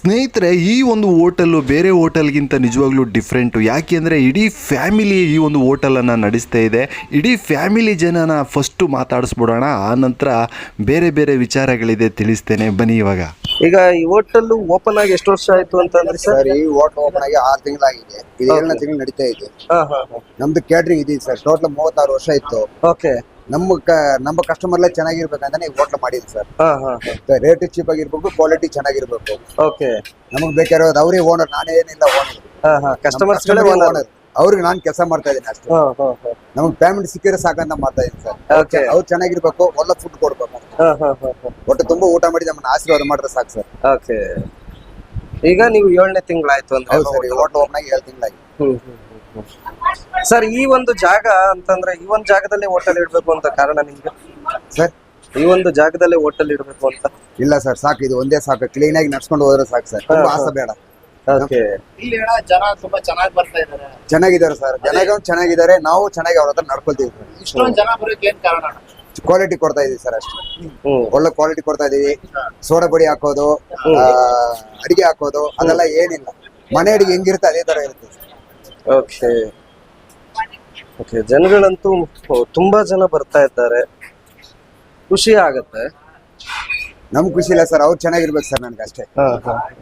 ಸ್ನೇಹಿತರೆ, ಈ ಒಂದು ಹೋಟೆಲ್ಲು ಬೇರೆ ಹೋಟೆಲ್ಗಿಂತ ನಿಜವಾಗ್ಲೂ ಡಿಫ್ರೆಂಟು. ಯಾಕೆ ಅಂದರೆ ಇಡೀ ಫ್ಯಾಮಿಲಿ ಈ ಒಂದು ಹೋಟೆಲನ್ನು ನಡೆಸ್ತಾ ಇದೆ. ಇಡೀ ಫ್ಯಾಮಿಲಿ ಜನನ ಫಸ್ಟು ಮಾತಾಡಿಸ್ಬಿಡೋಣ, ಆ ನಂತರ ಬೇರೆ ಬೇರೆ ವಿಚಾರಗಳಿದೆ ತಿಳಿಸ್ತೇನೆ ಬನ್ನಿ. ಇವಾಗ ಈಗ ಈ ಹೋಟೆಲ್ ಓಪನ್ ಆಗಿ ಎಷ್ಟು ವರ್ಷ ಆಯ್ತು ಅಂತಂದ್ರೆ ಸರ್, ಈ ಹೋಟೆಲ್ ಓಪನ್ ಆಗಿ 6 ತಿಂಗಳಾಗಿದೆ. ಇದು 7ನೇ ತಿಂಗಳು ನಡೀತಾ ಇದೆ. ನಮ್ದು ಕ್ಯಾಟ್ರಿಂಗ್ ಇದೆ ಸರ್. ಟೋಟಲ್ 36 ವರ್ಷ ಇತ್ತು. ಓಕೆ. ನಮ್ಮ ಕಸ್ಟಮರ್ಲೇ ಚೆನ್ನಾಗಿರ್ಬೇಕಂತಾನೆ ಈ ಹೋಟ್ಲ್ ಮಾಡಿದ್ವಿ ಸರ್. ರೇಟ್ ಚೀಪ್ ಆಗಿರ್ಬೇಕು, ಕ್ವಾಲಿಟಿ ಚೆನ್ನಾಗಿರ್ಬೇಕು. ಓಕೆ. ನಮಗ್ ಬೇಕಾಗಿರೋದು ಅವರೇ ಓನರ್, ನಾನೇನಿಲ್ಲ ಓನರ್. ಕಸ್ಟಮರ್ಸ್ ಓನರ್, ಅವ್ರಿಗೆ ನಾನು ಕೆಲಸ ಮಾಡ್ತಾ ಇದ್ದೀನಿ ಅಷ್ಟೇ. ನಮಗ್ ಪೇಮೆಂಟ್ ಸಿಕ್ಕಿದ್ರೆ ಸಾಕಂತ ಮಾಡ್ತಾ ಇದ್ದೀನಿ ಸರ್. ಅವ್ರು ಚೆನ್ನಾಗಿರ್ಬೇಕು, ಒಳ್ಳೆ ಫುಡ್ ಕೊಡ್ಬೇಕು, ಒಟ್ಟು ತುಂಬಾ ಊಟ ಮಾಡಿ ನಮ್ಮನ್ನ ಆಶೀರ್ವಾದ ಮಾಡಿದ್ರೆ ಸಾಕು ಸರ್. ಓಕೆ. ಈಗ ನೀವು 7ನೇ ತಿಂಗಳಾಯ್ತು ಅಂತ. ಹೌದು ಸರ್, ಈ ಹೋಟ್ಲ್ ಓಪನ್ ಆಗಿ 7 ತಿಂಗಳಾಗಿ. ಸರ್, ಈ ಒಂದು ಜಾಗ ಅಂತಂದ್ರೆ ಈ ಒಂದು ಜಾಗದಲ್ಲಿ ಹೋಟೆಲ್ ಇಡ್ಬೇಕು ಅಂತ ಕಾರಣ ನಿಮ್ಗೆ ಸರ್? ಈ ಒಂದು ಜಾಗದಲ್ಲಿ ಹೋಟೆಲ್ ಇಡ್ಬೇಕು ಅಂತ ಇಲ್ಲ ಸರ್, ಸಾಕು, ಇದು ಒಂದೇ ಸಾಕು. ಕ್ಲೀನ್ ಆಗಿ ನಡ್ಸ್ಕೊಂಡು ಹೋದ್ರೆ ಸಾಕು ಸರ್. ತುಂಬಾ ಆಸೆ ಬೇಡ. ಓಕೆ. ಇಲ್ಲಿ ಜನ ತುಂಬಾ ಚೆನ್ನಾಗಿ ಬರ್ತಾ ಇದಾರೆ. ಚೆನ್ನಾಗಿದ್ದಾರೆ ಸರ್, ಜನ ಚೆನ್ನಾಗಿದ್ದಾರೆ. ನಾವು ಚೆನ್ನಾಗಿ ಅವ್ರ ಹತ್ರ ನಡ್ಕೊಳ್ತೀವಿ. ಇಷ್ಟೊಂದು ಜನ ಬರೋಕೆ ಏನ್ ಕಾರಣ? ಕ್ವಾಲಿಟಿ ಕೊಡ್ತಾ ಇದೀವಿ ಸರ್ ಅಷ್ಟೇ. ಒಳ್ಳೆ ಕ್ವಾಲಿಟಿ ಕೊಡ್ತಾ ಇದೀವಿ. ಸೋಡಾ ಬಡಿ ಹಾಕೋದು, ಅಡಿಗೆ ಹಾಕೋದು ಅದೆಲ್ಲ ಏನಿಲ್ಲ. ಮನೆ ಅಡಿಗೆ ಹೆಂಗಿರುತ್ತೆ ಅದೇ ತರ ಇರುತ್ತೆ. ಓಕೆ. ಓಕೆ. ಜನಗಳಂತೂ ತುಂಬಾ ಜನ ಬರ್ತಾ ಇದ್ದಾರೆ, ಖುಷಿ ಆಗತ್ತೆ. ನಮ್ ಖುಷಿ ಇಲ್ಲ ಸರ್, ಅವ್ರು ಚೆನ್ನಾಗಿರ್ಬೇಕು ಸರ್. ನನ್ಗೆ ಅಷ್ಟೇ.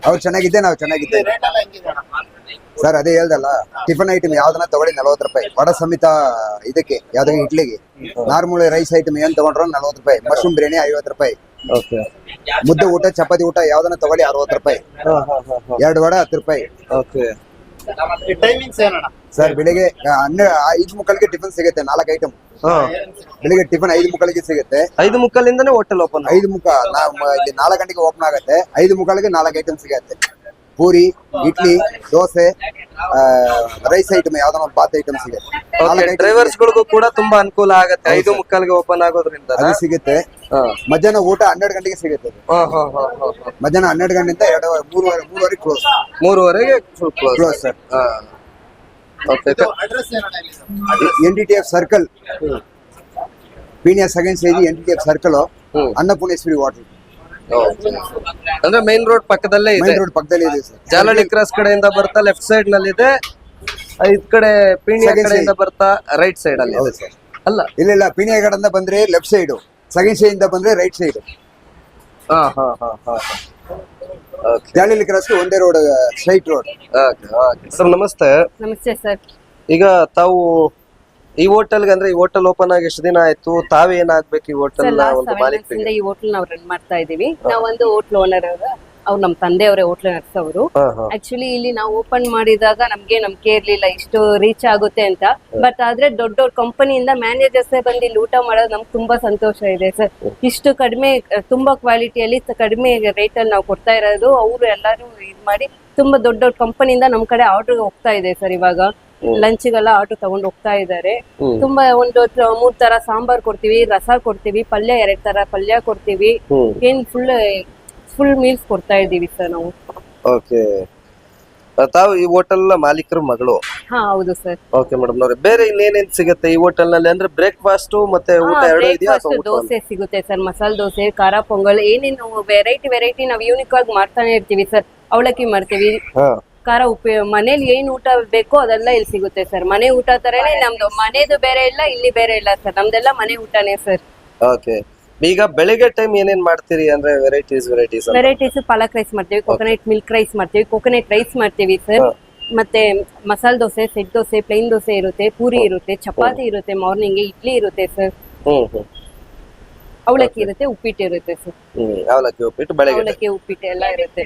ಅವ್ರು ಚೆನ್ನಾಗಿದ್ದೆ, ನಾವು ಚೆನ್ನಾಗಿದ್ದೇವೆ ರೇಟ್ ಎಲ್ಲ ಹೆಂಗಿದೆ ಸರ್. ಅದೇ ಹೇಳ್ದಲ್ಲ, ಟಿಫನ್ ಐಟಮ್ ಯಾವ್ದನ್ನ ತಗೊಳ್ಳಿ 40 ರೂಪಾಯಿ. ವಡ ಸಮೇತ ಇದಕ್ಕೆ ಯಾವ್ದಾಗ ಇಡ್ಲಿಗೆ. ನಾರ್ಮಲ್ ರೈಸ್ ಐಟಮ್ ಏನ್ ತಗೊಂಡ್ರು 40 ರೂಪಾಯಿ. ಮಶ್ರೂಮ್ ಬಿರಿಯಾನಿ 50 ರೂಪಾಯಿ. ಓಕೆ. ಮುದ್ದೆ ಊಟ, ಚಪಾತಿ ಊಟ ಯಾವ್ದನ್ನ ತಗೊಳ್ಳಿ 60 ರೂಪಾಯಿ. 2 ವಡ 10 ರೂಪಾಯಿ. ಓಕೆ. ಟೈಮಿಂಗ್ಸ್ ಏನಣ್ಣ? ಸರ್, ಬೆಳಿಗ್ಗೆ 5 ಮುಕ್ಕಳಿಗೆ ಟಿಫನ್ ಸಿಗುತ್ತೆ. 4 ಐಟಮ್. ಬೆಳಿಗ್ಗೆ ಟಿಫನ್ 5 ಮುಕ್ಕಳಿಗೆ ಸಿಗುತ್ತೆ. 5 ಮುಕ್ಕಾಲಿಂದನೇ ಹೋಟೆಲ್ ಓಪನ್. 5 ಮುಕ್ಕ ಇಲ್ಲಿ 4 ಗಂಟೆಗೆ ಓಪನ್ ಆಗುತ್ತೆ. 5 ಮುಕ್ಕಳಿಗೆ 4 ಐಟಮ್ ಸಿಗುತ್ತೆ. ಪೂರಿ, ಇಡ್ಲಿ, ದೋಸೆ, ರೈಸ್ ಐಟಮ್ ಯಾವ್ದೋ ಒಂದು ಬಾತ್ ಐಟಮ್ ಸಿಗುತ್ತೆ. ಡ್ರೈವರ್ಸ್ ಗಳಿಗೂ ಕೂಡ ತುಂಬಾ ಅನುಕೂಲ ಆಗುತ್ತೆ 5 ಮುಕ್ಕಾಲಿಗೆ ಓಪನ್ ಆಗೋದ್ರಿಂದ. ಅದು ಸಿಗುತ್ತೆ. ಮಧ್ಯಾಹ್ನ ಊಟ 12 ಗಂಟೆಗೆ ಸಿಗುತ್ತೆ. ಮಧ್ಯಾಹ್ನ 12 ಗಂಟೆಯಿಂದ 3:30 ಕ್ಲೋಸ್. 3:30ಗೆ ಕ್ಲೋಸ್ ಸರ್. ಅಡ್ರೆಸ್ ಏನಣ್ಣ ಇಲ್ಲಿ? NDTF circle, Peenya second stage, NDTF circle, Annapoorneshwari hotel. ಅಂದ್ರೆ ಮೈನ್ ರೋಡ್ ಪಕ್ಕದಲ್ಲೇ ಇದೆ. ಮೈನ್ ರೋಡ್ ಪಕ್ಕದಲ್ಲಿ ಇದೆ ಸರ್. ಜಾಲಹಳ್ಳಿ ಕ್ರಾಸ್ ಕಡೆಯಿಂದ ಬರ್ತಾ ಲೆಫ್ಟ್ ಸೈಡ್ ನಲ್ಲಿ ಇದೆ. ಇದ್ ಕಡೆ ಪೀಣ್ಯ ಕಡೆಯಿಂದ ಬರ್ತಾ ರೈಟ್ ಸೈಡ್ ಅಲ್ಲಿ. ಹೌದು ಸರ್. ಅಲ್ಲ, ಇಲ್ಲ, ಪೀಣ್ಯ ಕಡೆಯಿಂದ ಬಂದ್ರೆ ಲೆಫ್ಟ್ ಸೈಡ್, ಸೆಕೆಂಡ್ ಸ್ಟೇಜ್ ಇಂದ ಬಂದ್ರೆ ರೈಟ್ ಸೈಡ್. ಜಾಲಹಳ್ಳಿ ಕ್ರಾಸ್ ಒಂದೇ ರೋಡ್, ಸ್ಟ್ರೈಟ್ ರೋಡ್. ಸರ್, ನಮಸ್ತೆ. ನಮಸ್ತೆ ಸರ್. ಈಗ ತಾವು ಈ ಹೋಟೆಲ್ಗೆ ಅಂದ್ರೆ ಈ ಹೋಟೆಲ್ ಓಪನ್ ಆಗಿ ಎಷ್ಟು ದಿನ ಆಯ್ತು? ತಾವೇನಾಗ್ಬೇಕು ಈ ಹೋಟೆಲ್ ಒಂದು ಮಾಲೀಕ? ಈ ಹೋಟೆಲ್ ನಾವು ರನ್ ಮಾಡ್ತಾ ಇದೀವಿ. ನಾವೊಂದು ಹೋಟ್ಲ್ ಓನರ್, ಅವ್ರು ನಮ್ಮ ತಂದೆಯವರೇ ಹೋಟ್ಲ್ ನಡೆಸೋರು. ಆಕ್ಚುಲಿ ಇಲ್ಲಿ ನಾವು ಓಪನ್ ಮಾಡಿದಾಗ ನಮ್ಗೆ ನಂಬಿಕೆ ಇರ್ಲಿಲ್ಲ ಇಷ್ಟು ರೀಚ್ ಆಗುತ್ತೆ ಅಂತ. ಬಟ್ ಆದ್ರೆ ದೊಡ್ಡ ದೊಡ್ಡ ಕಂಪನಿಯಿಂದ ಮ್ಯಾನೇಜರ್ಸ್ ಬಂದು ಇಲ್ಲಿ ಊಟ ಮಾಡೋದು ನಮ್ಗೆ ತುಂಬಾ ಸಂತೋಷ ಇದೆ ಸರ್. ಇಷ್ಟು ಕಡಿಮೆ, ತುಂಬಾ ಕ್ವಾಲಿಟಿಯಲ್ಲಿ ಕಡಿಮೆ ರೇಟ್ ಅಲ್ಲಿ ನಾವು ಕೊಡ್ತಾ ಇರೋದು. ಅವರು ಎಲ್ಲರೂ ಇದ್ ಮಾಡಿ ತುಂಬಾ ದೊಡ್ಡ ದೊಡ್ಡ ಕಂಪನಿಯಿಂದ ನಮ್ ಕಡೆ ಆರ್ಡರ್ ಹೋಗ್ತಾ ಇದೆ ಸರ್. ಇವಾಗ ಲಂಚ್ಗೆಲ್ಲ ಆರ್ಡರ್ ತಗೊಂಡು ಹೋಗ್ತಾ ಇದ್ದಾರೆ. ತುಂಬಾ ಒಂದು 3 ತರ ಸಾಂಬಾರ್ ಕೊಡ್ತೀವಿ, ರಸ ಕೊಡ್ತೀವಿ, ಪಲ್ಯ 2 ತರ ಪಲ್ಯ ಕೊಡ್ತೀವಿ. ಏನ್ ಫುಲ್ ಮೀಲ್ಸ್ ಕೊಡ್ತಾ ಇದೀವಿ ಸರ್ ನಾವು. ಓಕೆ. ತಾವು ಈ ಹೋಟೆಲ್ ಮಾಲೀಕರ ಮಗಳು? ಹಾ, ಹೌದು ಸರ್. ಓಕೆ ಮೇಡಮ್ ನವ್ರೆ, ಬೇರೆ ಇನ್ನೇನೇನ್ ಸಿಗುತ್ತೆ ಈ ಹೋಟೆಲ್ ನಲ್ಲಿ? ಅಂದ್ರೆ ಬ್ರೇಕ್ಫಾಸ್ಟ್ ಮತ್ತೆ ಊಟ ಎರಡು ಇದೆಯಾ? ದೋಸೆ ಸಿಗುತ್ತೆ ಸರ್, ಮಸಾಲೆ ದೋಸೆ, ಖಾರ ಪೊಂಗಲ್, ಏನೇನು ವೆರೈಟಿ ನಾವು ಯೂನಿಕ್ ಆಗಿ ಮಾಡ್ತಾನೆ ಇರ್ತೀವಿ ಸರ್. ಅವಲಕ್ಕಿ ಮಾಡ್ತೀವಿ, ಖಾರ ಮನೇಲಿ ಏನ್ ಊಟ ಬೇಕೋ ಅದೆಲ್ಲ ಇಲ್ಲಿ ಸಿಗುತ್ತೆ ಸರ್. ಮನೆ ಊಟ ತರನೇ ನಮ್ದು. ಮನೆದು ಬೇರೆ ಇಲ್ಲ, ಇಲ್ಲಿ ಬೇರೆ ಇಲ್ಲ ಸರ್. ನಮ್ದೆಲ್ಲ ಮನೆ ಊಟನೇ ಸರ್. ಓಕೆ. ಈಗ ಬೆಳಿಗ್ಗೆ ಟೈಮ್ ಏನೇನ್ ಮಾಡ್ತೀರಿ ಅಂದ್ರೆ ವೆರೈಟೀಸ್? ಪಾಲಕ್ ರೈಸ್ ಮಾಡ್ತೀವಿ, ಕೊಕೊನಟ್ ಮಿಲ್ಕ್ ರೈಸ್ ಮಾಡ್ತೀವಿ, ಕೊಕೊನಟ್ ರೈಸ್ ಮಾಡ್ತೀವಿ ಸರ್. ಮತ್ತೆ ಮಸಾಲೆ ದೋಸೆ, ಸೆಟ್ ದೋಸೆ, ಪ್ಲೇನ್ ದೋಸೆ ಇರುತ್ತೆ, ಪೂರಿ ಇರುತ್ತೆ, ಚಪಾತಿ ಇರುತ್ತೆ, ಮಾರ್ನಿಂಗ್ ಇಡ್ಲಿ ಇರುತ್ತೆ ಸರ್, ಅವಲಕ್ಕಿ ಇರುತ್ತೆ, ಉಪ್ಪಿಟ್ಟು ಇರುತ್ತೆ ಸರ್. ಅವಲಕ್ಕಿ ಉಪ್ಪಿಟ್ಟು, ಬೆಳಗ್ಗೆ ಉಪ್ಪಿಟ್ಟು ಎಲ್ಲ ಇರುತ್ತೆ.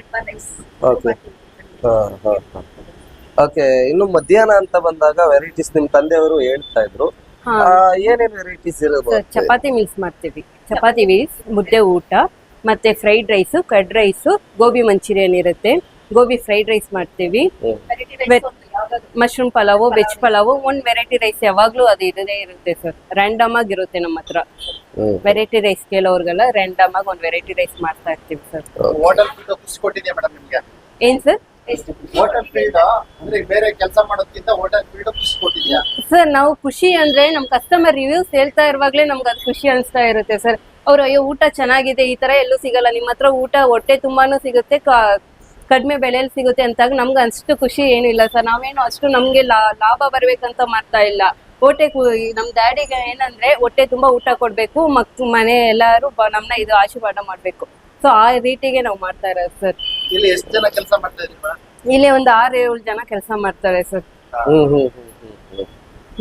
ಓಕೆ. ಇನ್ನು ಮಧ್ಯಾಹ್ನ ಅಂತ ಬಂದಾಗ ವೆರೈಟೀಸ್ ನಿಮ್ ತಂದೆಯವರು ಹೇಳ್ತಾ ಇದ್ರು, ಏನೇನ್ ವೆರೈಟೀಸ್ ಇರುತ್ತೆ? ಚಪಾತಿ ಮೀಲ್ಸ್ ಮಾಡ್ತೀವಿ, ಚಪಾತಿ ಮೀಲ್ಸ್, ಮುದ್ದೆ ಊಟ, ಮತ್ತೆ fried rice, curd rice, gobi manchurian ಇರುತ್ತೆ, ಗೋಬಿ ಫ್ರೈಡ್ ರೈಸ್ ಮಾಡ್ತೀವಿ, ಮಶ್ರೂಮ್ ಪಲಾವು, ವೆಜ್ ಪಲಾವು, ಒಂದ್ ವೆರೈಟಿ ರೈಸ್ ಯಾವಾಗ್ಲೂ ಅದು ಇರದೇ ಇರುತ್ತೆ ಸರ್. ರ್ಯಾಂಡಮ್ ಆಗಿರುತ್ತೆ ನಮ್ಮ ಹತ್ರ. ವೆರೈಟಿ ರೈಸ್ ಕೇಳೋರ್ಗೆಲ್ಲ ರ್ಯಾಂಡಮ್ ಆಗಿ ಒಂದ್ ವೆರೈಟಿ ರೈಸ್ ಮಾಡ್ತಾ ಇರ್ತೀವಿ ಸರ್. ಹೋಟೆಲ್ ಖುಷಿ ಕೊಟ್ಟಿದ್ಯಾ ಮೇಡಮ್ ನಿಮ್ಗೆ? ಏನ್ ಸರ್? ಹೋಟೆಲ್ ಫೀಲ್ಡ್ ಅಂದ್ರೆ ಬೇರೆ ಕೆಲಸ ಮಾಡೋದಕ್ಕಿಂತ ಹೋಟೆಲ್ ಫೀಲ್ಡ್ ಖುಷಿ ಕೊಟ್ಟಿದ್ಯಾ ಸರ್? ನಾವು ಖುಷಿ ಅಂದ್ರೆ ನಮ್ ಕಸ್ಟಮರ್ ರಿವ್ಯೂಸ್ ಹೇಳ್ತಾ ಇರುವಾಗ್ಲೇ ನಮ್ಗೆ ಅದು ಖುಷಿ ಅನಿಸ್ತಾ ಇರುತ್ತೆ ಸರ್. ಅವ್ರು ಅಯ್ಯೋ ಊಟ ಚೆನ್ನಾಗಿದೆ, ಈ ತರ ಎಲ್ಲೂ ಸಿಗಲ್ಲ, ನಿಮ್ಮ ಹತ್ರ ಊಟ ಹೊಟ್ಟೆ ತುಂಬಾನು ಸಿಗುತ್ತೆ, ಕಡಿಮೆ ಬೆಲೆಯಲ್ಲಿ ಸಿಗುತ್ತೆ ಅಂತಾಗ ನಮ್ಗೆ ಅಷ್ಟು ಖುಷಿ ಏನು ಇಲ್ಲ ಸರ್. ನಾವೇನು ಅಷ್ಟು ನಮ್ಗೆ ಲಾಭ ಬರ್ಬೇಕಂತ ಮಾಡ್ತಾ ಇಲ್ಲ. ನಮ್ ಡ್ಯಾಡಿಗೆ ಏನಂದ್ರೆ ಹೊಟ್ಟೆ ತುಂಬಾ ಊಟ ಕೊಡ್ಬೇಕು, ಮನೆ ಎಲ್ಲಾರು ನಮ್ನ ಇದು ಆಶೀರ್ವಾದ ಮಾಡ್ಬೇಕು. ಸೊ ಆ ರೀತಿಗೆ ನಾವು ಮಾಡ್ತಾ ಇರೋದು ಸರ್. ಇಲ್ಲಿ ಎಷ್ಟು ಜನ ಕೆಲಸ ಮಾಡ್ತಾ ಇದ್ರಿ ಮೇಡಮ್? ಇಲ್ಲಿ ಒಂದು 6-7 ಜನ ಕೆಲಸ ಮಾಡ್ತಾರೆ ಸರ್.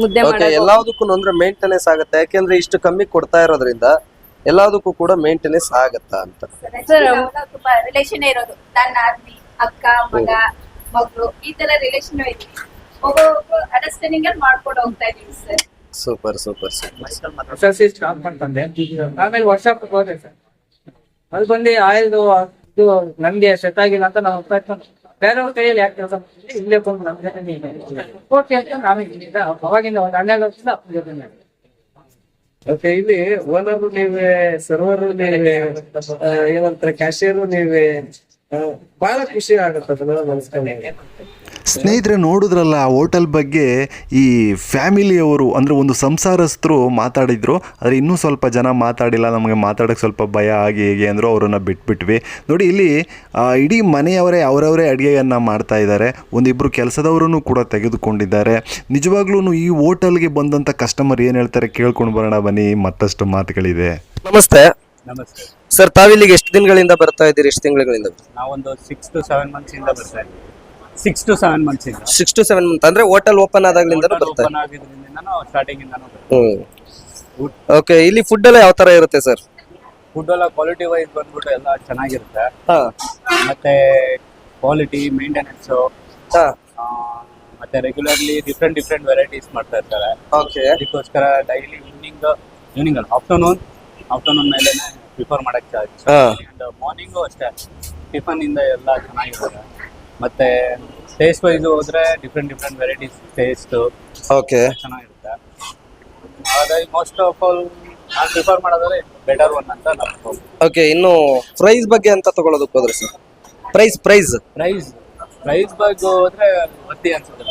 ಮುದ್ದೆ ಓಕೆ, ಮಾಡೋದು ಎಲ್ಲದಕ್ಕೂ ಅಂದ್ರೆ ಮೇಂಟೆನೆನ್ಸ್ ಆಗುತ್ತೆ, ಯಾಕೆಂದ್ರೆ ಇಷ್ಟು ಕಮ್ಮಿ ಕೊಡ್ತಾ ಇರೋದ್ರಿಂದ ಎಲ್ಲದಕ್ಕೂ ಕೂಡ ಮೇಂಟೆನೆನ್ಸ್ ಆಗತ್ತಾ ಅಂತ. ಸರ್. ತುಂಬಾ ರಿಲೇಷನ್ ಇರೋದು, ನನ್ನ ಆದ್ಮಿ ಅಕ್ಕ ಮಗ ಮಗಳು ಈ ತರ ರಿಲೇಷನ್ ಇದೆ. ಒಬ್ಬೊಬ್ಬರು ಅಂಡರ್ಸ್ಟ್ಯಾಂಡಿಂಗ್ ಅಲ್ಲಿ ಮಾಡ್ಕೊಂಡು ಹೋಗ್ತಾ ಇದೀವಿ ಸರ್. Super super super. SLC stop ಮಾಡ್ತಂದೆ, ಆಮೇಲೆ ವರ್ಷಾಪ್ ಹೋದೆ ಸರ್. ಅಲ್ಲಿ ಬಂದು ಆಯಿಲ್ದು ಇದು ನಮ್ಗೆ ಸೆಟ್ ಆಗಿಲ್ಲ ಅಂತ ನಾವು ಹೋಗ್ತಾ ಇತ್ತು. ಬೇರೆಯವ್ರ ಕೈಯಲ್ಲಿ ಯಾಕೆ ಕೆಲಸ ಮಾಡ್ತೀವಿ, ಇಲ್ಲೇ ಬಂದು ನಮ್ಮ ಜೊತೆ ಓಕೆ ಅಂತ ನಾವೀಗ ಅವಾಗಿಂದ ಒಂದು 12 ವರ್ಷದಿಂದ ಓಕೆ. ಇಲ್ಲಿ ಓನರ್ ನೀವೇ, ಸರ್ವರ್ ನೀವೇ, ಏನಂತಾರೆ ಕ್ಯಾಶಿಯರ್ ನೀವೇ, ಬಹಳ ಖುಷಿ ಆಗುತ್ತೆ ನಮಸ್ಕಾರ. ಸ್ನೇಹಿತರೆ, ನೋಡಿದ್ರಲ್ಲ ಆ ಹೋಟೆಲ್ ಬಗ್ಗೆ ಈ ಫ್ಯಾಮಿಲಿಯವರು ಅಂದರೆ ಒಂದು ಸಂಸಾರಸ್ಥರು ಮಾತಾಡಿದರು. ಆದರೆ ಇನ್ನೂ ಸ್ವಲ್ಪ ಜನ ಮಾತಾಡಿಲ್ಲ, ನಮಗೆ ಮಾತಾಡೋಕ್ಕೆ ಸ್ವಲ್ಪ ಭಯ ಆಗಿ ಹೇಗೆ ಅಂದರು, ಅವರನ್ನು ಬಿಟ್ಬಿಟ್ವಿ. ನೋಡಿ ಇಲ್ಲಿ ಇಡೀ ಮನೆಯವರೇ ಅವರವರೇ ಅಡುಗೆಯನ್ನು ಮಾಡ್ತಾ ಇದ್ದಾರೆ. ಒಂದಿಬ್ಬರು ಕೆಲಸದವರನ್ನು ಕೂಡ ತೆಗೆದುಕೊಂಡಿದ್ದಾರೆ. ನಿಜವಾಗ್ಲೂ ಈ ಹೋಟೆಲ್ಗೆ ಬಂದಂಥ ಕಸ್ಟಮರ್ ಏನು ಹೇಳ್ತಾರೆ ಕೇಳ್ಕೊಂಡು ಬರೋಣ ಬನ್ನಿ, ಮತ್ತಷ್ಟು ಮಾತುಗಳಿದೆ. ನಮಸ್ತೆ ನಮಸ್ತೆ ಸರ್, ತಾವಿಲ್ಲಿಗೆ ಎಷ್ಟು ದಿನಗಳಿಂದ ಬರ್ತಾ ಇದ್ದೀರಿ? ಎಷ್ಟು ತಿಂಗಳಿಂದ? ನಾವೊಂದು 6 to 7 months ಇಂದ ಬರ್ತಾ ಇದ್ದೀವಿ. 6 to 7 months ಇಂದ. 6 to 7 ಮಂತ್ ಅಂದ್ರೆ ಹೋಟೆಲ್ ಓಪನ್ ಆದಾಗ್ಲಿಂದ ಬರ್ತಾ ಓಪನ್ ಆಗಿದ್ರಿಂದ ನಾವು ಸ್ಟಾರ್ಟಿಂಗ್ ಇಂದಾನು ಬರ್ತೀವಿ. ಓಕೆ, ಇಲ್ಲಿ ಫುಡ್ ಎಲ್ಲ ಯಾವ ತರ ಇರುತ್ತೆ ಸರ್? ಫುಡ್ ಎಲ್ಲ ಕ್ವಾಲಿಟಿ ವೈಸ್ ಬಂದ್ಬಿಟ್ಟು ಎಲ್ಲ ಚೆನ್ನಾಗಿರುತ್ತೆ. ಹಾ ಮತ್ತೆ ಕ್ವಾಲಿಟಿ ಮೇಂಟೆನೆನ್ಸ್, ಮತ್ತೆ ರೆಗ್ಯುಲರ್ಲಿ ಡಿಫ್ರೆಂಟ್ ವೆರೈಟೀಸ್ ಮಾಡ್ತಾ ಇರ್ತಾರೆ. ಓಕೆ, ಅದಕ್ಕೋಸ್ಕರ ಡೈಲಿ ಈವ್ನಿಂಗ್ ಆಫ್ಟರ್ನೂನ್ ಮೇಲೆ ಪ್ರಿಫರ್ ಮಾಡಕ್ ಹಾ. ಮಾರ್ನಿಂಗು ಅಷ್ಟೇ ಟಿಫನ್ ಇಂದ ಎಲ್ಲ ಚೆನ್ನಾಗಿರುತ್ತೆ. ಮತ್ತೆ ಟೇಸ್ಟ್ ವೈಸ್ ಹೋದ್ರೆ ಡಿಫ್ರೆಂಟ್ ವೆರೈಟೀಸ್ ಟೇಸ್ಟ್ ಓಕೆ, ಚೆನ್ನಾಗಿರುತ್ತೆ. ಹಾಗಾಗಿ ಮೋಸ್ಟ್ ಆಫ್ ಆಲ್ ನಾನು ಪ್ರಿಫರ್ ಮಾಡೋದ್ರೆ ಬೆಟರ್ ಒನ್ ಅಂತ ನಾನು. ಓಕೆ. ಇನ್ನು ಪ್ರೈಸ್ ಬಗ್ಗೆ ಅಂತ ತಗೊಳ್ಳೋದಕ್ಕೆ ಹೋದ್ರೆ ಸರ್, ಪ್ರೈಸ್ ಪ್ರೈಸ್ ಬಗ್ಗೆ ಹೋದ್ರೆ ವರ್ತಿ ಅನ್ಸುತ್ತೆ,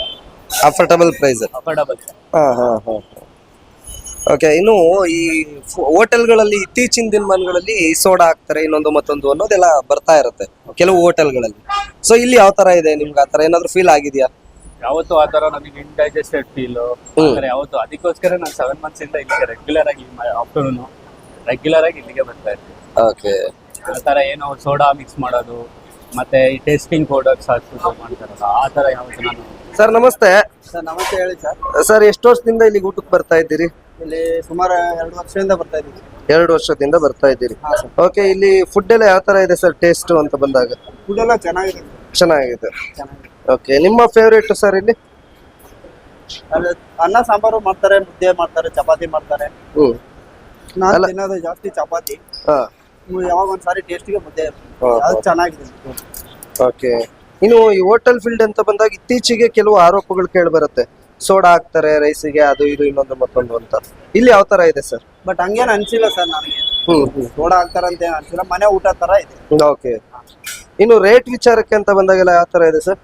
ಅಫೋರ್ಡಬಲ್ ಪ್ರೈಸ್. ಅಫೋರ್ಡಬಲ್. ಹಾ ಹಾ ಹಾ. ಓಕೆ, ಇನ್ನು ಈ ಹೋಟೆಲ್ಗಳಲ್ಲಿ ಇತ್ತೀಚಿನ ದಿನಮಾನಗಳಲ್ಲಿ ಸೋಡಾ ಹಾಕ್ತಾರೆ, ಇನ್ನೊಂದು ಮತ್ತೊಂದು ಅನ್ನೋದೆಲ್ಲ ಬರ್ತಾ ಇರುತ್ತೆ ಕೆಲವು ಹೋಟೆಲ್ಗಳಲ್ಲಿ. ಸೊ ಇಲ್ಲಿ ಯಾವ ತರ ಇದೆ ನಿಮ್ಗೆ? ಆ ತರ ಏನಾದ್ರು ಫೀಲ್ ಆಗಿದೆಯಾ? ಯಾವತ್ತು ಆ ತರ ನನಗೆ ಇಂಡೈಜೆಸ್ಟೆಡ್ ಫೀಲ್ ಯಾವತ್ತು. ಅದಕ್ಕೋಸ್ಕರ ನಾನು 7 months ಇಂದ ಇಲ್ಲಿಗೆ ರೆಗ್ಯುಲರ್ ಆಗಿ ಇಲ್ಲಿಗೆ ಬರ್ತಾ ಇರ್ತೀನಿ. ಓಕೆ, ಆ ತರ ಏನೋ ಸೋಡಾ ಮಿಕ್ಸ್ ಮಾಡೋದು ಮತ್ತೆ ಈ ಟೇಸ್ಟಿಂಗ್ ಪೌಡರ್ಸ್ ಹಾಕ್ಬಿಟ್ಟು ಮಾಡ್ತಾರಲ್ಲ, ಆ ತರ ಯಾವತ್ತು ನಾನು. ಸರ್ ನಮಸ್ತೆ. ಸರ್ ನಮಸ್ತೆ, ಹೇಳಿ ಸರ್. ಸರ್, ಎಷ್ಟು ವರ್ಷದಿಂದ ಇಲ್ಲಿಗೆ ಊಟಕ್ಕೆ ಬರ್ತಾ ಇದ್ದೀರಿ? ಇಲ್ಲಿ ಸುಮಾರು 2 ವರ್ಷದಿಂದ ಬರ್ತಾ ಇದ್ದೀವಿ. 2 ವರ್ಷದಿಂದ ಬರ್ತಾ ಇದ್ದೀರಿ. ಓಕೆ, ಇಲ್ಲಿ ಫುಡ್ ಎಲ್ಲ ಯಾವ ತರ ಇದೆ ಸರ್ ಟೇಸ್ಟ್ ಅಂತ ಬಂದಾಗ? ಫುಡ್ ಎಲ್ಲ ಚೆನ್ನಾಗಿದೆ. ಚೆನ್ನಾಗಿದೆ. ಓಕೆ, ನಿಮ್ಮ ಫೇವ್ರೇಟ್ ಸರ್ ಇಲ್ಲಿ? ಅಲ್ಲಿ ಅನ್ನ ಸಾಂಬಾರು ಮಾಡ್ತಾರೆ, ಮುದ್ದೆ ಮಾಡ್ತಾರೆ, ಚಪಾತಿ ಮಾಡ್ತಾರೆ. ನಾನು ಅಲ್ಲ. ತಿನ್ನೋದು ಜಾಸ್ತಿ ಚಪಾತಿ. ಹಾ. ಯಾವಾಗ ಒಂದ್ಸಾರಿ ಟೇಸ್ಟಿಗೆ ಮುದ್ದೆ, ಹಾ, ಅದು ಹಾ. ಚೆನ್ನಾಗಿದೆ. ಓಕೆ. ಇನ್ನು ಈ ಹೋಟೆಲ್ ಫೀಲ್ಡ್ ಅಂತ ಬಂದಾಗ ಇತ್ತೀಚೆಗೆ ಕೆಲವು ಆರೋಪಗಳು ಕೇಳಿ ಬರುತ್ತೆ, ಸೋಡಾ ಹಾಕ್ತಾರೆ ರೈಸಿಗೆ, ಅದು ಇದು ಇನ್ನೊಂದು ಮತ್ತೊಂದು ಅಂತ. ಇಲ್ಲಿ ಯಾವ ತರ ಇದೆ ಸರ್? ಬಟ್ ಹಂಗೇನು ಅನ್ಸಿಲ್ಲ ಸರ್ ನನಗೆ. ಹ್ಮ್. ಸೋಡಾ ಹಾಕ್ತಾರಂತ ಏನು ಅನ್ಸಿಲ್ಲ, ಮನೆ ಊಟ ತರ ಇದೆ. ಓಕೆ. ಇನ್ನು ರೇಟ್ ವಿಚಾರಕ್ಕೆ ಅಂತ ಬಂದಾಗೆಲ್ಲ ಯಾವ ತರ ಇದೆ ಸರ್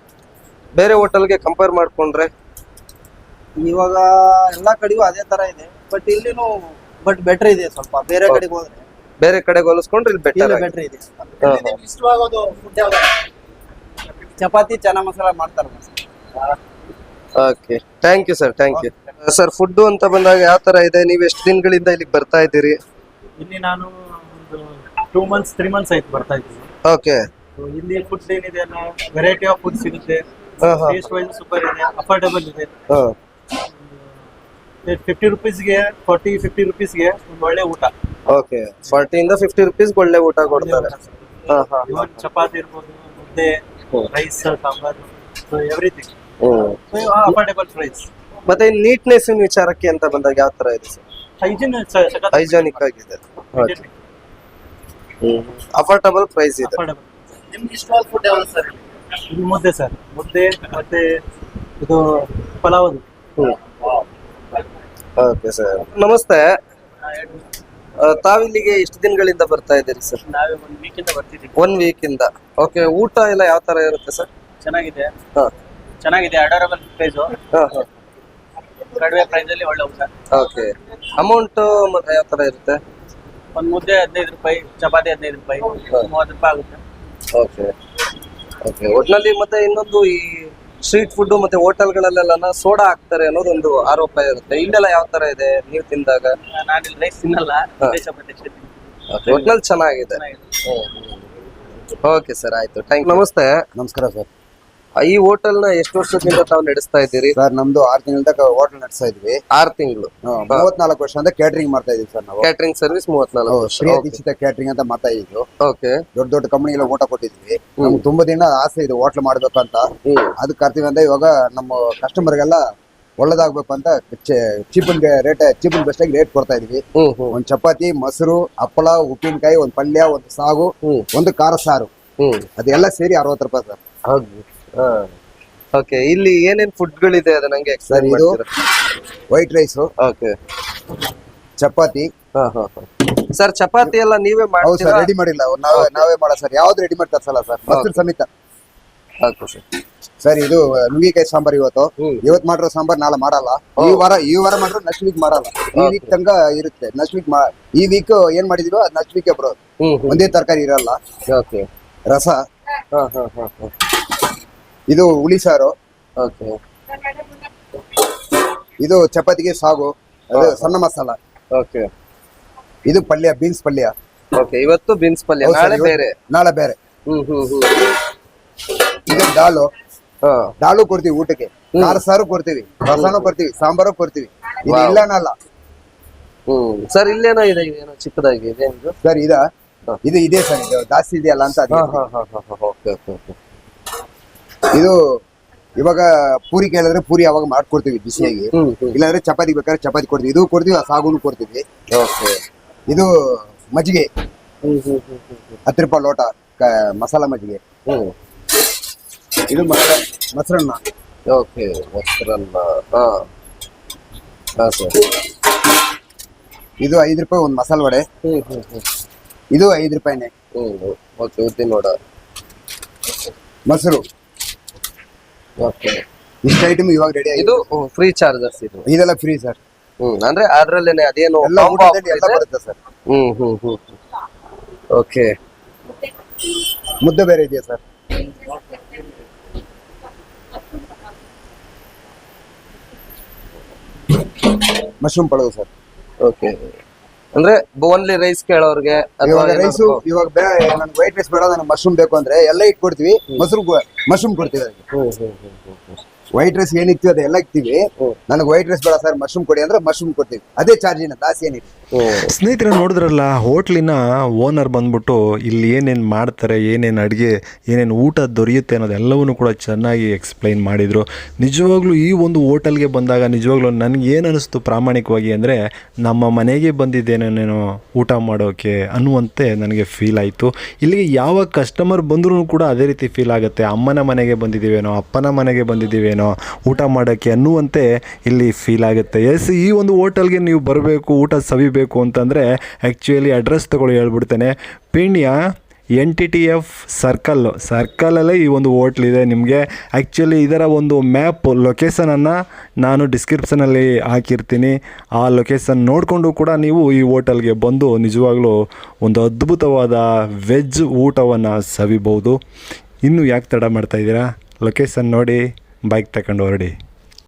ಬೇರೆ ಹೋಟೆಲ್ಗೆ ಕಂಪೇರ್ ಮಾಡ್ಕೊಂಡ್ರೆ? ಇವಾಗ ಎಲ್ಲಾ ಕಡೆಗೂ ಅದೇ ತರ ಇದೆ, ಬಟ್ ಇಲ್ಲಿನೂ ಬೆಟರ್ ಇದೆ ಸ್ವಲ್ಪ. ಬೇರೆ ಕಡೆಗೆ ಹೋದ್ರೆ ಬೇರೆ ಕಡೆಗೆ ಹೋಲಿಸ್ಕೊಂಡ್ರೆ ಇಲ್ಲಿ ಬೆಟರ್. ಬೆಟರ್ ಇದೆ. ನಿಮ್ಗೆ ಇಷ್ಟವಾಗೋದು ಫುಡ್ ಯಾವ್ದು? ಚಪಾತಿ ಚೆನ್ನ ಮಸಾಲ ಮಾಡ್ತಾರೆ. Okay, thank you sir, thank you sir. Food ಅಂತ ಬಂದಾಗ ಯಾವ ತರ ಇದೆ? ನೀವು ಎಷ್ಟು ದಿನಗಳಿಂದ ಇಲ್ಲಿಗೆ ಬರ್ತಾ ಇದ್ದೀರಿ? ಇಲ್ಲಿ ನಾನು ಒಂದು 2 months 3 months ಆಯ್ತು ಬರ್ತಾ ಇದ್ದೀನಿ. ಓಕೆ. So, ಇಲ್ಲಿ ಫುಡ್ ಏನಿದೆ ಅಲ್ಲ, ವೆರೈಟಿ ಆಫ್ ಫುಡ್ ಸಿಗುತ್ತೆ. ಟೇಸ್ಟ್ ವೈಸ್ ಸೂಪರ್ ಇದೆ, ಅಫೋರ್ಡಬಲ್ ಇದೆ. 50 rupeesಗೆ 40-50 rupeesಗೆ ಒಂದು ಒಳ್ಳೆ ಊಟ. ಓಕೆ, 40 ಇಂದ 50 rupees ಒಳ್ಳೆ ಊಟ ಕೊಡ್ತಾರೆ. ಇವನ್ ಚಪಾತಿ ಇರ್ಬೋದು, ಮುದ್ದೆ, rice, sambar, so everything. Affordable price. ಮತ್ತೆ ನೀಟ್ನೆಸ್ ವಿಚಾರಕ್ಕೆ ಅಂತ ಬಂದಾಗ ಯಾವ ತರ ಇದೆ ಸರ್? ಹೈಜಾನಿಕ್ ಆಗಿದೆ, ಅಫೋರ್ಡಬಲ್ ಪ್ರೈಸ್ ಇದೆ. ನಿಮ್ಗೆ ಇಷ್ಟವಾದ ಫುಡ್ ಯಾವ್ದು ಸರ್? ಇದು ಮುದ್ದೆ ಸರ್, ಮುದ್ದೆ ಮತ್ತೆ ಇದು ಪಲಾವ್. ಓಕೆ ಸರ್, ನಮಸ್ತೆ. ತಾವಿಲ್ಲಿಗೆ ಎಷ್ಟು ದಿನಗಳಿಂದ ಬರ್ತಾ ಇದ್ದೀರಿ ಸರ್? ನಾವೇ 1 week ಇಂದ ಬರ್ತಿದ್ದೀವಿ. 1 week ಇಂದ. ಓಕೆ, ಊಟ ಎಲ್ಲ ಯಾವ ತರ ಇರುತ್ತೆ ಸರ್? ಚೆನ್ನಾಗಿದೆ, ಹಾ. ಚೆನ್ನಾಗಿದೆ. ಅಡೋರಬಲ್ ಪ್ರೈಸ್, ಹಾ ಹಾ. ಕಡಿಮೆ ಪ್ರೈಸ್ ಅಲ್ಲಿ ಒಳ್ಳೆ ಊಟ. ಓಕೆ, ಅಮೌಂಟ್ ಮತ್ತೆ ಯಾವ ತರ ಇರುತ್ತೆ? ಒಂದು ಮುದ್ದೆ 15 ರೂಪಾಯಿ, ಚಪಾತಿ 15 ರೂಪಾಯಿ, 30 ರೂಪಾಯಿ ಆಗುತ್ತೆ. ಓಕೆ. ಓಕೆ. ಒಟ್ನಲ್ಲಿ ಮತ್ತೆ ಇನ್ನೊಂದು ಈ ಸ್ಟ್ರೀಟ್ ಫುಡ್ ಮತ್ತೆ ಹೋಟೆಲ್ಗಳಲ್ಲೆಲ್ಲ ಸೋಡಾ ಹಾಕ್ತಾರೆ ಅನ್ನೋದೊಂದು ಆರೋಪ ಇರುತ್ತೆ. ಇಲ್ಲೆಲ್ಲ ಯಾವ ತರ ಇದೆ ನೀವು ತಿಂದಾಗ? ನಾನು ಇಲ್ಲಿ ರೈಸ್ ತಿನ್ನಲ್ಲ, ಚಪಾತಿ ಅಷ್ಟೇ ತಿಂತೀನಿ. ಒಟ್ನಲ್ಲಿ ಚೆನ್ನಾಗಿದೆ. ಓಕೆ ಸರ್, ಆಯ್ತು, ಥ್ಯಾಂಕ್ ಯು. ನಮಸ್ತೆ. ನಮಸ್ಕಾರ ಸರ್. ಈ ಹೋಟೆಲ್ ನ ಎಷ್ಟು ವರ್ಷದಿಂದ ತಾವು ನಡೆಸ್ತಾ ಇದ್ದೀರಿ? ಸರ್ ನಮ್ದು 6 ತಿಂಗಳಿಂದ ಹೋಟೆಲ್ ನಡೆಸ್ತಾ ಇದ್ವಿ. 6 ತಿಂಗಳು. 34 ವರ್ಷದಿಂದ ಕ್ಯಾಟರಿಂಗ್ ಮಾಡ್ತಾ ಇದೀವಿ ಸರ್ ನಾವು. ಕ್ಯಾಟರಿಂಗ್ ಸರ್ವಿಸ್ 34 ವರ್ಷ. ಶ್ರೀ ದೀಕ್ಷಿತ ಕ್ಯಾಟರಿಂಗ್ ಅಂತ ಮಾಡ್ತಾ ಇದ್ವಿ. ಓಕೆ. ದೊಡ್ಡ ದೊಡ್ಡ ಕಂಪನಿಗೆಲ್ಲ ಊಟ ಕೊಟ್ಟಿದ್ವಿ. ನಮ್ಗೆ ತುಂಬಾ ದಿನ ಆಸೆ ಇದೆ ಹೋಟ್ಲ್ ಮಾಡ್ಬೇಕಂತ. ಅದಕ್ಕೆ ಕರ್ತೀವಿ ಅಂತ ಇವಾಗ ನಮ್ಮ ಕಸ್ಟಮರ್ಗೆಲ್ಲ ಒಳ್ಳೇದಾಗ್ಬೇಕು ಅಂತ ಚೀಪ್ ಅಂಡ್ ಬೆಸ್ಟ್ ಆಗಿ ರೇಟ್ ಕೊಡ್ತಾ ಇದೀವಿ. ಒಂದ್ ಚಪಾತಿ, ಮೊಸರು, ಹಪ್ಪಳ, ಉಪ್ಪಿನಕಾಯಿ, ಒಂದ್ ಪಲ್ಯ, ಒಂದು ಸಾಗು, ಒಂದು ಖಾರ ಸಾರು, ಅದೆಲ್ಲ ಸೇರಿ 60 ರೂಪಾಯಿ ಸರ್. ಹೌದು. ಓಕೆ. ಇಲ್ಲಿ ಏನೇನ್ ಫುಡ್ ಗಳಿದೆ ಅದ ನಂಗೆ ಸರ್ ಇದು white rice, okay, chapati. Sir chapati ಎಲ್ಲ ನೀವೇ ಹೌದು ಸರ್, ಮಾಡ್ತೀರಾ? ರೆಡಿ ಮಾಡಿಲ್ಲ, ನಾವೇ ಮಾಡೋ ಸರ್. ಯಾವ್ದು ರೆಡಿಮೇಡ್ ತರ್ಸಲ್ಲ ಸರ್, ಮೊಸರು ಸಮೇತ. ಸರ್ ಇದು ನುಗ್ಗಿಕಾಯಿ ಸಾಂಬಾರ್ ಇವತ್ತು ಮಾಡಿರೋ ಸಾಂಬಾರ್ ನಾಳೆ ಮಾಡಲ್ಲ. ಈ ವಾರ ಮಾಡಿರೋ ನೆಕ್ಸ್ಟ್ ವೀಕ್ ಮಾಡಲ್ಲ. ಈ ವೀಕ್ ತನಕ ಇರುತ್ತೆ. ನೆಕ್ಸ್ಟ್ ವೀಕ್ ಈ ವೀಕ್ ಏನ್ ಮಾಡಿದೀವೋ ಅದು ನೆಕ್ಸ್ಟ್ ವೀಕ್ ಬರೋದು. ಒಂದೇ ತರಕಾರಿ ಇರಲ್ಲ. ಓಕೆ. ರಸ, ಇದು ಹುಳಿ ಸಾರು, ಓಕೆ. ಇದು ಚಪಾತಿಗೆ ಸಾಗು, ಅದು ಸಣ್ಣ ಮಸಾಲ, ಓಕೆ. ಇದು ಪಲ್ಯ, ಬೀನ್ಸ್ ಪಲ್ಯ. ಓಕೆ. ಇವತ್ತು ಬೀನ್ಸ್ ಪಲ್ಯ, ಹೌದು ಸರ್, ನಾಳೆ ಬೇರೆ. ನಾಳೆ ಬೇರೆ. ಇದು ದಾಳು ಕೊಡ್ತೀವಿ ಊಟಕ್ಕೆ, ಖಾರ ಸಾರು ಕೊಡ್ತೀವಿ, ರಸನೂ ಕೊಡ್ತೀವಿ, ಸಾಂಬಾರು ಕೊಡ್ತೀವಿ. ಇದು ಇಲ್ಲ ಅನ್ನಲ್ಲ ಸರ್. ಇಲ್ಲೇನೋ ಇದೆ, ಇದೇನೋ ಚಿಕ್ಕದಾಗಿ ಇದೆ ಸರ್. ಇದು ಇದೆ ಸರ್, ಇದು ಜಾಸ್ತಿ ಇದೆಯಲ್ಲ ಅಂತ ಅದೇ. ಇದು ಇವಾಗ ಪೂರಿ ಕೇಳಿದ್ರೆ ಪೂರಿ ಅವಾಗ ಮಾಡ್ಕೊಡ್ತೀವಿ ಬಿಸಿಯಾಗಿ. ಇಲ್ಲಾಂದ್ರೆ ಚಪಾತಿ ಬೇಕಾದ್ರೆ ಚಪಾತಿ ಕೊಡ್ತೀವಿ. ಇದು ಕೊಡ್ತೀವಿ, ಸಾಗುನು ಕೊಡ್ತೀವಿ. ಇದು ಮಜ್ಜಿಗೆ 10 ರೂಪಾಯಿ ಲೋಟ, ಮಸಾಲ ಮಜ್ಜಿಗೆ. ಇದು ಮೊಸರನ್ನ. ಓಕೆ. ಮೊಸರನ್ನ. ಸರ್ ಇದು 5 ರೂಪಾಯಿ ಒಂದು ಮಸಾಲ ವಡೆ. ಇದು 5 ರೂಪಾಯಿನೇ. ಓಕೆ. ಉದ್ದಿನ ವಡ, ಮೊಸರು. ಓಕೆ. ಇಷ್ಟ ಐಟಮ್ ಇವಾಗ ರೆಡಿ ಆಗಿದೆ. ಇದು ಫ್ರೀ ಚಾರ್ಜಸ್ ಇದು? ಇದೆಲ್ಲ ಫ್ರೀ ಸರ್. ಅಂದ್ರೆ ಅದ್ರಲ್ಲೇನೆ ಅದೇನು ಎಲ್ಲ ಊಟದಲ್ಲಿ ಎಲ್ಲ ಬರುತ್ತೆ ಸರ್. ಓಕೆ. ಮುದ್ದೆ ಬೇರೆ ಇದೆಯಾ ಸರ್? ಮಶ್ರೂಮ್ ಪಳವು ಸರ್. ಓಕೆ. ಅಂದ್ರೆ ಓನ್ಲಿ ರೈಸ್ ಕೇಳೋರ್ಗೆ ಇವಾಗ ರೈಸು ಇವಾಗ ನನ್ಗೆ ವೈಟ್ ರೈಸ್ ಬೇಡ, ನನಗೆ ಮಶ್ರೂಮ್ ಬೇಕು ಅಂದ್ರೆ ಎಲ್ಲ ಇಟ್ಕೊಡ್ತೀವಿ. ಮಶ್ರೂಮ್ ಕೊಡ್ತೀವಿ. ವೈಟ್ ರೈಸ್ ಏನಿತ್ತು ಅದೆಲ್ಲ ಇಕ್ತೀವಿ. ನನಗೆ ವೈಟ್ ರೈಸ್ ಬೇಡ ಸರ್, ಮಶ್ರೂಮ್ ಕೊಡಿ ಅಂದ್ರೆ ಮಶ್ರೂಮ್ ಕೊಡ್ತೀವಿ. ಅದೇ ಚಾರ್ಜ್ ಏನು ಜಾಸ್ತಿ ಏನಿದೆ. ಸ್ನೇಹಿತರೆ ನೋಡಿದ್ರಲ್ಲ, ಹೋಟ್ಲಿನ ಓನರ್ ಬಂದ್ಬಿಟ್ಟು ಇಲ್ಲಿ ಏನೇನು ಮಾಡ್ತಾರೆ, ಏನೇನು ಅಡುಗೆ, ಏನೇನು ಊಟ ದೊರೆಯುತ್ತೆ ಅನ್ನೋದೆಲ್ಲವನ್ನೂ ಕೂಡ ಚೆನ್ನಾಗಿ ಎಕ್ಸ್ಪ್ಲೈನ್ ಮಾಡಿದರು. ನಿಜವಾಗ್ಲೂ ಈ ಒಂದು ಹೋಟೆಲ್ಗೆ ಬಂದಾಗ ನಿಜವಾಗ್ಲೂ ನನಗೆ ಏನು ಅನ್ನಿಸ್ತು ಪ್ರಾಮಾಣಿಕವಾಗಿ ಅಂದರೆ, ನಮ್ಮ ಮನೆಗೆ ಬಂದಿದ್ದೇನೇನೋ ಊಟ ಮಾಡೋಕ್ಕೆ ಅನ್ನುವಂತೆ ನನಗೆ ಫೀಲ್ ಆಯಿತು. ಇಲ್ಲಿಗೆ ಯಾವ ಕಸ್ಟಮರ್ ಬಂದರೂ ಕೂಡ ಅದೇ ರೀತಿ ಫೀಲ್ ಆಗುತ್ತೆ. ಅಮ್ಮನ ಮನೆಗೆ ಬಂದಿದ್ದೀವೇನೋ, ಅಪ್ಪನ ಮನೆಗೆ ಬಂದಿದ್ದೀವೇನೋ ಊಟ ಮಾಡೋಕ್ಕೆ ಅನ್ನುವಂತೆ ಇಲ್ಲಿ ಫೀಲ್ ಆಗುತ್ತೆ. ಎಸ್, ಈ ಒಂದು ಹೋಟೆಲ್ಗೆ ನೀವು ಬರಬೇಕು, ಊಟ ಸವಿಬೇಕು ಅಂತಂದರೆ ಆ್ಯಕ್ಚುಲಿ ಅಡ್ರೆಸ್ ತಗೊಳ್ಳಿ ಹೇಳ್ಬಿಡ್ತೇನೆ. ಪೀಣ್ಯ NTTF ಸರ್ಕಲಲ್ಲೇ ಈ ಒಂದು ಹೋಟ್ಲಿದೆ. ನಿಮಗೆ ಆ್ಯಕ್ಚುಲಿ ಇದರ ಒಂದು ಮ್ಯಾಪ್ ಲೊಕೇಶನನ್ನು ನಾನು ಡಿಸ್ಕ್ರಿಪ್ಷನಲ್ಲಿ ಹಾಕಿರ್ತೀನಿ. ಆ ಲೊಕೇಶನ್ ನೋಡಿಕೊಂಡು ಕೂಡ ನೀವು ಈ ಹೋಟೆಲ್ಗೆ ಬಂದು ನಿಜವಾಗ್ಲೂ ಒಂದು ಅದ್ಭುತವಾದ ವೆಜ್ ಊಟವನ್ನು ಸವಿಬೋದು. ಇನ್ನೂ ಯಾಕೆ ತಡ ಮಾಡ್ತಾಯಿದ್ದೀರಾ? ಲೊಕೇಶನ್ ನೋಡಿ ಬೈಕ್ ತಗೊಂಡು ಹೊರಡಿ.